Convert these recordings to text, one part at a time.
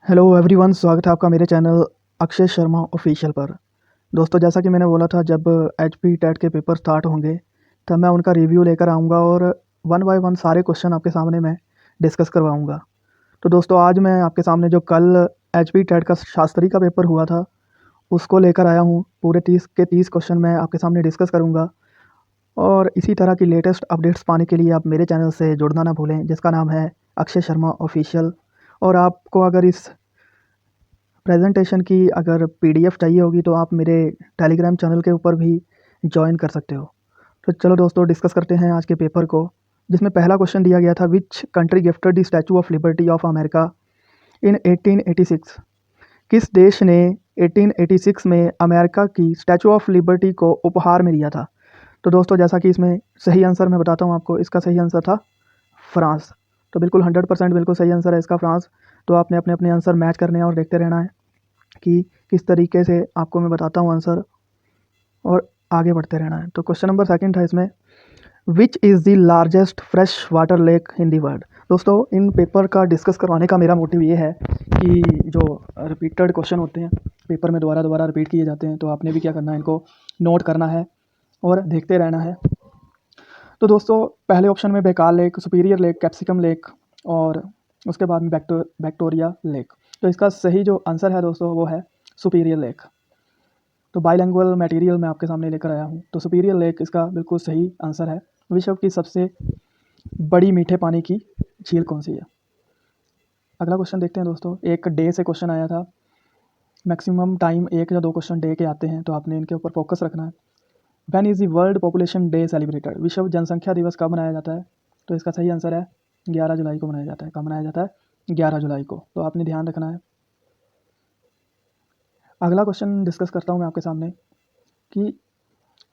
Hello everyone, स्वागत है आपका मेरे चैनल अक्षय शर्मा ऑफिशियल पर। दोस्तों, जैसा कि मैंने बोला था, जब एचपी टेट के पेपर स्टार्ट होंगे तब मैं उनका रिव्यू लेकर आऊँगा और वन बाय वन सारे क्वेश्चन आपके सामने मैं डिस्कस करवाऊँगा। तो दोस्तों, आज मैं आपके सामने जो कल एचपी टेट का शास्त्री का पेपर हुआ था उसको लेकर आया हूँ। पूरे 30 क्वेश्चन मैं आपके सामने डिस्कस करूँगा और इसी तरह की लेटेस्ट अपडेट्स पाने के लिए आप मेरे चैनल से जुड़ना ना भूलें, जिसका नाम है अक्षय शर्मा ऑफिशियल। और आपको अगर इस प्रेजेंटेशन की अगर पीडीएफ चाहिए होगी तो आप मेरे टेलीग्राम चैनल के ऊपर भी ज्वाइन कर सकते हो। तो चलो दोस्तों, डिस्कस करते हैं आज के पेपर को, जिसमें पहला क्वेश्चन दिया गया था, which country gifted the statue of liberty of America in 1886। किस देश ने 1886 में अमेरिका की स्टैचू ऑफ लिबर्टी को उपहार में दिया था? तो दोस्तों, जैसा कि इसमें सही आंसर मैं बताता हूँ आपको, इसका सही आंसर था फ्रांस। तो बिल्कुल 100% बिल्कुल सही आंसर है इसका, फ्रांस। तो आपने अपने अपने आंसर मैच करने हैं और देखते रहना है कि किस तरीके से आपको मैं बताता हूँ आंसर, और आगे बढ़ते रहना है। तो क्वेश्चन नंबर सेकंड था इसमें, which is the largest fresh water lake in the world. दोस्तों, इन पेपर का डिस्कस करवाने का मेरा मोटिव ये है कि जो रिपीटेड क्वेश्चन होते हैं पेपर में, दोबारा दोबारा रिपीट किए जाते हैं, तो आपने भी क्या करना है, इनको नोट करना है और देखते रहना है। तो दोस्तों, पहले ऑप्शन में Baikal lake, superior lake, capsicum lake और उसके बाद में विक्टोरिया लेक। तो इसका सही जो आंसर है दोस्तों वो है सुपीरियर लेक। तो बाइलिंगुअल मटेरियल मैं आपके सामने लेकर आया हूँ। तो सुपीरियर लेक इसका बिल्कुल सही आंसर है। विश्व की सबसे बड़ी मीठे पानी की झील कौन सी है? अगला क्वेश्चन देखते हैं दोस्तों। एक डे से क्वेश्चन आया था। मैक्सिमम टाइम 1 या 2 क्वेश्चन डे के आते हैं, तो आपने इनके ऊपर फोकस रखना है। When is the world population day celebrated. विश्व जनसंख्या दिवस कब मनाया जाता है? तो इसका सही आंसर है 11 जुलाई को मनाया जाता है। कब मनाया जाता है? 11 जुलाई को। तो आपने ध्यान रखना है। अगला क्वेश्चन डिस्कस करता हूँ मैं आपके सामने कि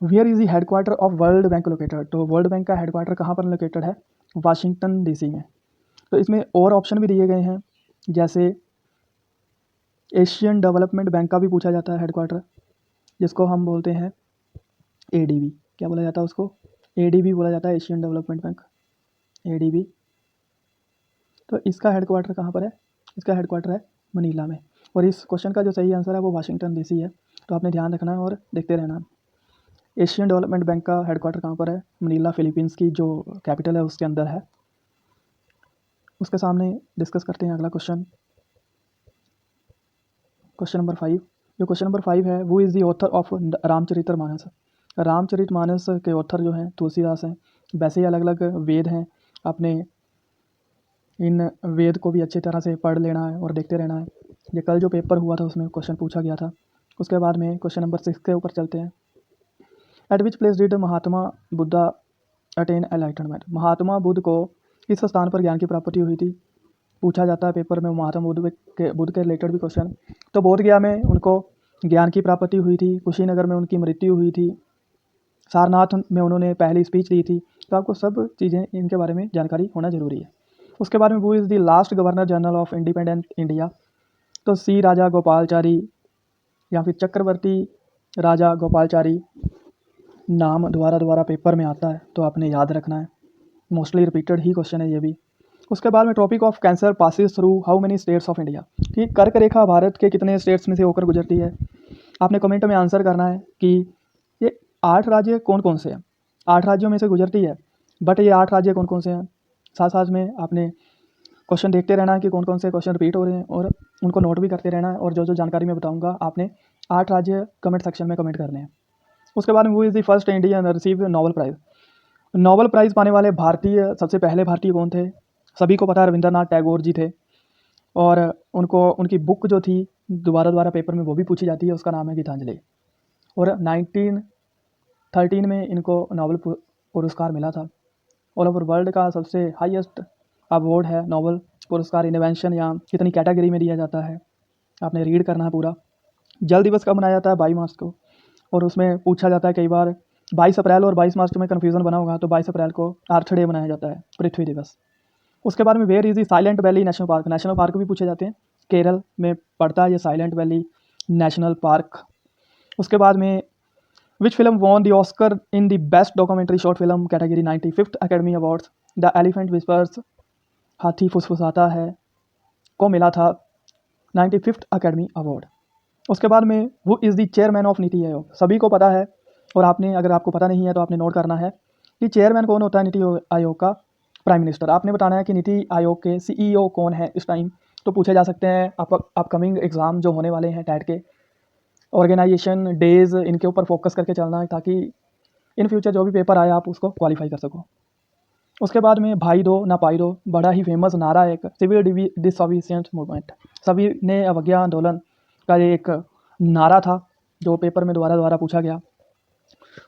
where is the headquarter of World Bank located. तो वर्ल्ड बैंक का हेडक्वार्टर कहाँ पर लोकेटेड है? वाशिंगटन डीसी में। तो इसमें और ऑप्शन भी दिए गए हैं, जैसे एशियन डेवलपमेंट बैंक का भी पूछा जाता है हेडक्वार्टर, जिसको हम बोलते हैं एडीबी। क्या बोला जाता है उसको? एडीबी बोला जाता है, एशियन डेवलपमेंट बैंक, एडीबी। तो इसका हेडक्वार्टर कहाँ पर है? इसका हेडक्वार्टर है मनीला में। और इस क्वेश्चन का जो सही आंसर है वो वाशिंगटन डीसी है। तो आपने ध्यान रखना है और देखते रहना। एशियन डेवलपमेंट बैंक का हेडक्वार्टर कहाँ पर है? मनीला, फिलीपींस की जो कैपिटल है उसके अंदर है। उसके सामने डिस्कस करते हैं अगला क्वेश्चन, क्वेश्चन नंबर 5। जो क्वेश्चन नंबर 5 है, वो is the author of Ramcharitmanas. Ramcharitmanas के ऑथर जो हैं तुलसीदास हैं। वैसे ही अलग अलग वेद हैं, आपने इन वेद को भी अच्छी तरह से पढ़ लेना है और देखते रहना है। ये कल जो पेपर हुआ था उसमें क्वेश्चन पूछा गया था। उसके बाद में क्वेश्चन नंबर 6 के ऊपर चलते हैं। At which place did Mahatma Buddha attain enlightenment. Mahatma Buddha को किस स्थान पर ज्ञान की प्राप्ति हुई थी? पूछा जाता है पेपर में महात्मा बुद्ध के रिलेटेड भी क्वेश्चन। तो बोधगया में उनको ज्ञान की प्राप्ति हुई थी, कुशीनगर में उनकी मृत्यु हुई थी, सारनाथ में उन्होंने पहली स्पीच दी थी। तो आपको सब चीज़ें इनके बारे में जानकारी होना जरूरी है। उसके बाद में वो is the last governor general of independent India. तो सी राजा गोपालचारी या फिर चक्रवर्ती राजा गोपालचारी नाम दोबारा दोबारा पेपर में आता है, तो आपने याद रखना है। मोस्टली रिपीटेड ही क्वेश्चन है ये भी। उसके बाद में Tropic of Cancer passes through how many states of India. कि कर्क रेखा भारत के कितने स्टेट्स में से होकर गुजरती है? आपने कमेंट में आंसर करना है कि ये 8 राज्य कौन कौन से हैं। 8 राज्यों में से गुजरती है, बट ये 8 राज्य कौन कौन से हैं? साथ साथ में आपने क्वेश्चन देखते रहना है कि कौन कौन से क्वेश्चन रिपीट हो रहे हैं और उनको नोट भी करते रहना है। और जो जो जानकारी मैं बताऊंगा आपने 8 राज्य कमेंट सेक्शन में कमेंट करने हैं। उसके बाद में वो is the first Indian receive Nobel prize. Nobel prize पाने वाले भारतीय, सबसे पहले भारतीय कौन थे? सभी को पता है, रविंद्रनाथ टैगोर जी थे। और उनको उनकी बुक जो थी दोबारा दोबारा पेपर में वो भी पूछी जाती है, उसका नाम है गीतांजलि। और 1913 में इनको नोबेल पुरस्कार मिला था। ऑल ओवर वर्ल्ड का सबसे हाईएस्ट अवार्ड है नोबेल पुरस्कार। इन्वेंशन या कितनी कैटेगरी में दिया जाता है आपने रीड करना है पूरा। जल दिवस कब मनाया जाता है? 22 मार्च को। और उसमें पूछा जाता है कई बार 22 अप्रैल और 22 मार्च में कन्फ्यूज़न बना होगा, तो 22 अप्रैल को अर्थ डे मनाया जाता है, पृथ्वी दिवस। उसके बाद में where is the Silent Valley National Park. National park भी पूछे जाते हैं, केरल में पड़ता है ये साइलेंट वैली नेशनल पार्क। उसके बाद में which film won the Oscar in the best documentary short film category 95th academy awards. The elephant whispers, हाथी फुसफुसाता है, को मिला था 95th अकेडमी अवार्ड। उसके बाद में वो is the chairman of NITI Aayog. सभी को पता है, और आपने, अगर आपको पता नहीं है तो आपने नोट करना है कि चेयरमैन कौन होता है नीति आयोग का? Prime minister. आपने बताना है कि नीति आयोग के CEO कौन है इस टाइम। तो पूछे जा सकते हैं अपकमिंग एग्ज़ाम जो होने वाले हैं टैट के, ऑर्गेनाइजेशन डेज, इनके ऊपर फोकस करके चलना है ताकि इन फ्यूचर जो भी पेपर आए आप उसको क्वालिफाई कर सको। उसके बाद में भाई दो ना पाई दो, बड़ा ही फेमस नारा है, एक सिविल डिसोबीडियंस मूवमेंट, सभी ने अवज्ञा आंदोलन का ये एक नारा था जो पेपर में दोबारा पूछा गया।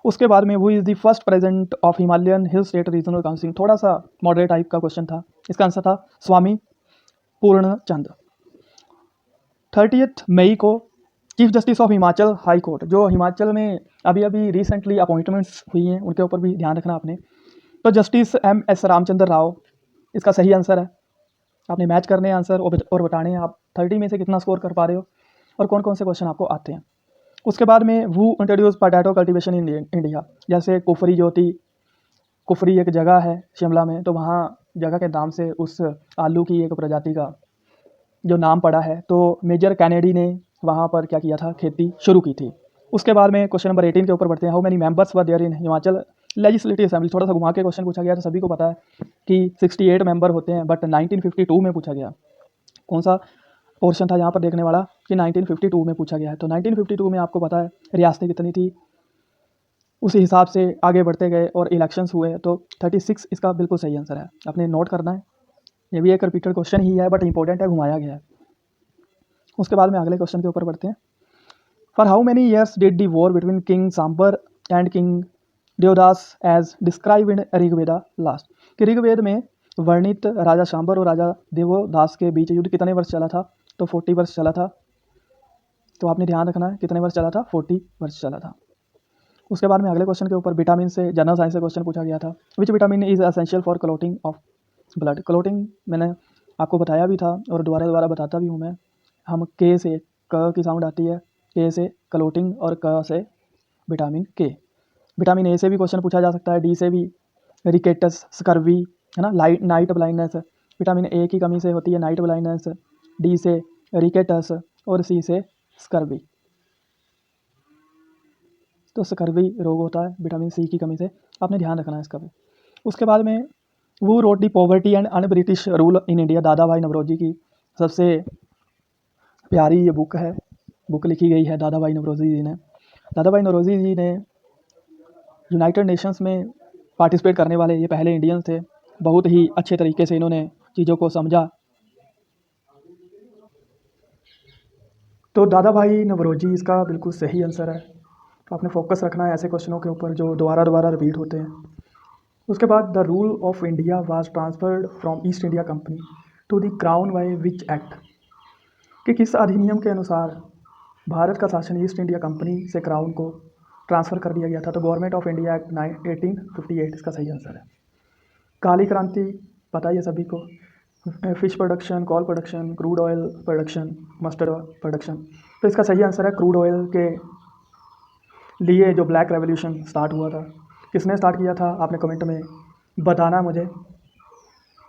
उसके बाद में वो is the first president of Himalayan hill state regional council, थोड़ा सा मॉडरेट टाइप का क्वेश्चन था। इसका आंसर था स्वामी पूर्णचंद। 30 मई को chief justice of Himachal high court, जो हिमाचल में अभी रिसेंटली अपॉइंटमेंट्स हुई हैं उनके ऊपर भी ध्यान रखना आपने। तो जस्टिस MS रामचंद्र राव इसका सही आंसर है। आपने मैच करने हैं आंसर और बताने हैं आप 30 में से कितना स्कोर कर पा रहे हो और कौन कौन से क्वेश्चन आपको आते हैं। उसके बाद में वो introduce potato cultivation in India, जैसे कुफरी ज्योति, कुफरी एक जगह है शिमला में, तो वहाँ जगह के नाम से उस आलू की एक प्रजाति का जो नाम पड़ा है। तो मेजर कैनेडी ने वहाँ पर क्या किया था, खेती शुरू की थी। उसके बाद में क्वेश्चन नंबर 18 के ऊपर बढ़ते हैं। How many members were there in Himachal legislative assembly. थोड़ा सा घुमा के क्वेश्चन पूछा गया, तो सभी को पता है कि 68 मेंबर होते हैं, बट 1952 में पूछा गया। कौन सा पोर्शन था यहाँ पर देखने वाला कि 1952 में पूछा गया है। तो 1952 में आपको पता है रियासतें कितनी थी, उसी हिसाब से आगे बढ़ते गए और इलेक्शंस हुए। तो 36 इसका बिल्कुल सही आंसर है, आपने नोट करना है। ये भी एक रिपीटेड क्वेश्चन ही है बट इंपॉर्टेंट है, घुमाया गया है। उसके बाद में अगले क्वेश्चन के ऊपर बढ़ते हैं। For how many years did the war between king Sambar and king Devdas as describe in Rigveda last. कि ऋग्वेद में वर्णित राजा सांबर और राजा देवदास के बीच युद्ध कितने वर्ष चला था? तो 40 वर्ष चला था। तो आपने ध्यान रखना है कितने वर्ष चला था, 40 वर्ष चला था। उसके बाद में अगले क्वेश्चन के ऊपर विटामिन से जनरल साइंस से क्वेश्चन पूछा गया था। Which vitamin is essential for clotting of blood. Clotting मैंने आपको बताया भी था और दोबारा बताता भी हूँ मैं। हम के से क की साउंड आती है, के से क्लोटिंग और क से विटामिन के। विटामिन ए से भी क्वेश्चन पूछा जा सकता है, डी से भी रिकेटस, स्कर्वी, है ना, नाइट ब्लाइंडनेस। विटामिन ए की कमी से होती है नाइट ब्लाइंडनेस, डी से रिकेटस और सी से स्कर्वी। तो स्कर्वी रोग होता है विटामिन सी की कमी से, आपने ध्यान रखना है इसका भी। उसके बाद में वो wrote the poverty and un British rule in India, Dadabhai Naoroji की सबसे प्यारी ये बुक है, बुक लिखी गई है दादा भाई नवरोजी जी ने। दादा भाई नवरोजी जी ने यूनाइटेड नेशंस में पार्टिसिपेट करने वाले ये पहले इंडियंस थे। बहुत ही अच्छे तरीके से इन्होंने चीज़ों को समझा। तो दादा भाई नवरोजी इसका बिल्कुल सही आंसर है। तो आपने फोकस रखना है ऐसे क्वेश्चनों के ऊपर जो दोबारा रिपीट होते हैं। उसके बाद the rule of India was transferred from East India Company to the crown by which act. कि किस अधिनियम के अनुसार भारत का शासन ईस्ट इंडिया कंपनी से क्राउन को ट्रांसफ़र कर दिया गया था? तो गवर्नमेंट ऑफ इंडिया एक्ट 1858 इसका सही आंसर है। काली क्रांति पता ही है सभी को, fish production, call production, crude oil production, mustard production. तो इसका सही आंसर है क्रूड ऑयल के लिए जो ब्लैक रेवोल्यूशन स्टार्ट हुआ था, किसने स्टार्ट किया था आपने कमेंट में बताना मुझे।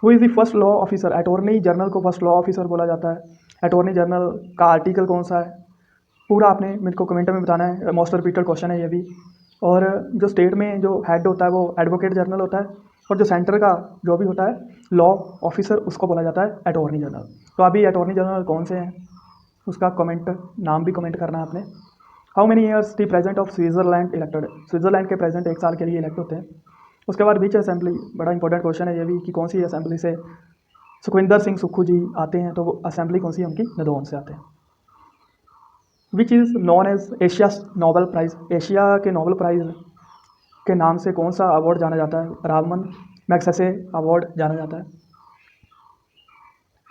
Who is the first law officer. Attorney general को फर्स्ट लॉ ऑफिसर बोला जाता है। अटॉर्नी जनरल का आर्टिकल कौन सा है, पूरा आपने मेरे को कमेंट में बताना है। मोस्ट रिपीटेड क्वेश्चन है ये भी। और जो स्टेट में जो हेड होता है वो एडवोकेट जनरल होता है, और जो सेंटर का जो भी होता है लॉ ऑफिसर उसको बोला जाता है अटॉर्नी जनरल। तो अभी अटॉर्नी जनरल कौन से हैं उसका कमेंट, नाम भी कमेंट करना है आपने। How many years the president of Switzerland elected. Switzerland के प्रेसिडेंट 1 साल के लिए इलेक्ट होते हैं। उसके बाद विच असेंबली, बड़ा इंपॉर्टेंट क्वेश्चन है ये भी, कि कौन सी असेंबली से सुखविंदर सिंह सुक्खू जी आते हैं। तो वो असेंबली कौन सी है उनकी, नदौन से आते हैं। Which is known as Asia Nobel prize. Asia के नोबेल प्राइज़ के नाम से कौन सा अवार्ड जाना जाता है? रामन मैग्सेसे अवार्ड जाना जाता है।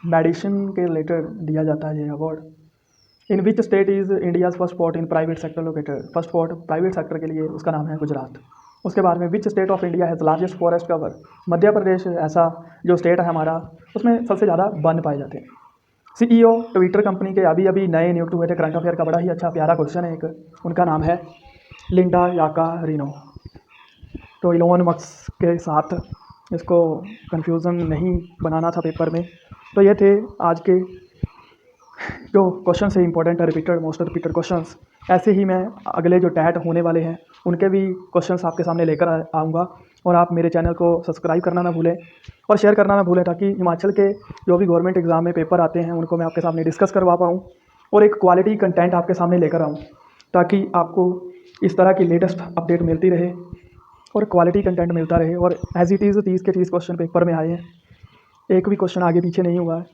मेडिसिन के रिलेटेड दिया जाता है ये award. In which state is India's first port in private sector located. First port private sector के लिए उसका नाम है गुजरात। उसके बाद में which state of India has largest forest cover. Madhya Pradesh ऐसा जो स्टेट है हमारा उसमें सबसे ज़्यादा वन पाए जाते हैं। CEO ट्विटर कंपनी के अभी नए नियुक्त हुए थे, करंट अफेयर का बड़ा ही अच्छा प्यारा क्वेश्चन है एक, उनका नाम है लिंडा याकारिनो। तो इलोन मस्क के साथ इसको कंफ्यूजन नहीं बनाना था पेपर में। तो ये थे आज के जो क्वेश्चन है इंपॉर्टेंट है, रिपीटेड मोस्ट रिपीटेड क्वेश्चंस, ऐसे ही मैं अगले जो टैट होने वाले हैं उनके भी क्वेश्चंस आपके सामने लेकर आऊँगा। और आप मेरे चैनल को सब्सक्राइब करना ना भूलें और शेयर करना ना भूलें, ताकि हिमाचल के जो भी गवर्नमेंट एग्ज़ाम में पेपर आते हैं उनको मैं आपके सामने डिस्कस करवा पाऊँ और एक क्वालिटी कंटेंट आपके सामने लेकर आऊँ, ताकि आपको इस तरह की लेटेस्ट अपडेट मिलती रहे और क्वालिटी कंटेंट मिलता रहे। और एज इट इज़ 30 के 30 क्वेश्चन पेपर में आए हैं, एक भी क्वेश्चन आगे पीछे नहीं हुआ है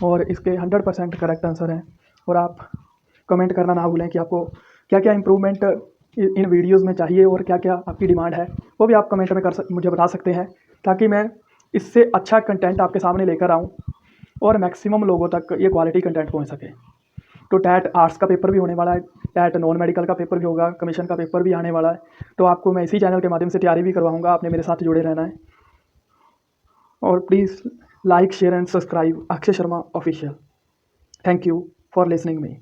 और इसके 100% करेक्ट आंसर हैं। और आप कमेंट करना ना भूलें कि आपको क्या क्या इम्प्रूवमेंट इन वीडियोस में चाहिए और क्या क्या आपकी डिमांड है, वो भी आप कमेंट में मुझे बता सकते हैं, ताकि मैं इससे अच्छा कंटेंट आपके सामने लेकर आऊँ और मैक्सिमम लोगों तक ये क्वालिटी कंटेंट पहुँच सके। तो टैट आर्ट्स का पेपर भी होने वाला है, टैट नॉन मेडिकल का पेपर भी होगा, कमीशन का पेपर भी आने वाला है। तो आपको मैं इसी चैनल के माध्यम से तैयारी भी करवाऊँगा, आपने मेरे साथ जुड़े रहना है। और please like share and subscribe Akshay Sharma official. Thank you for listening me.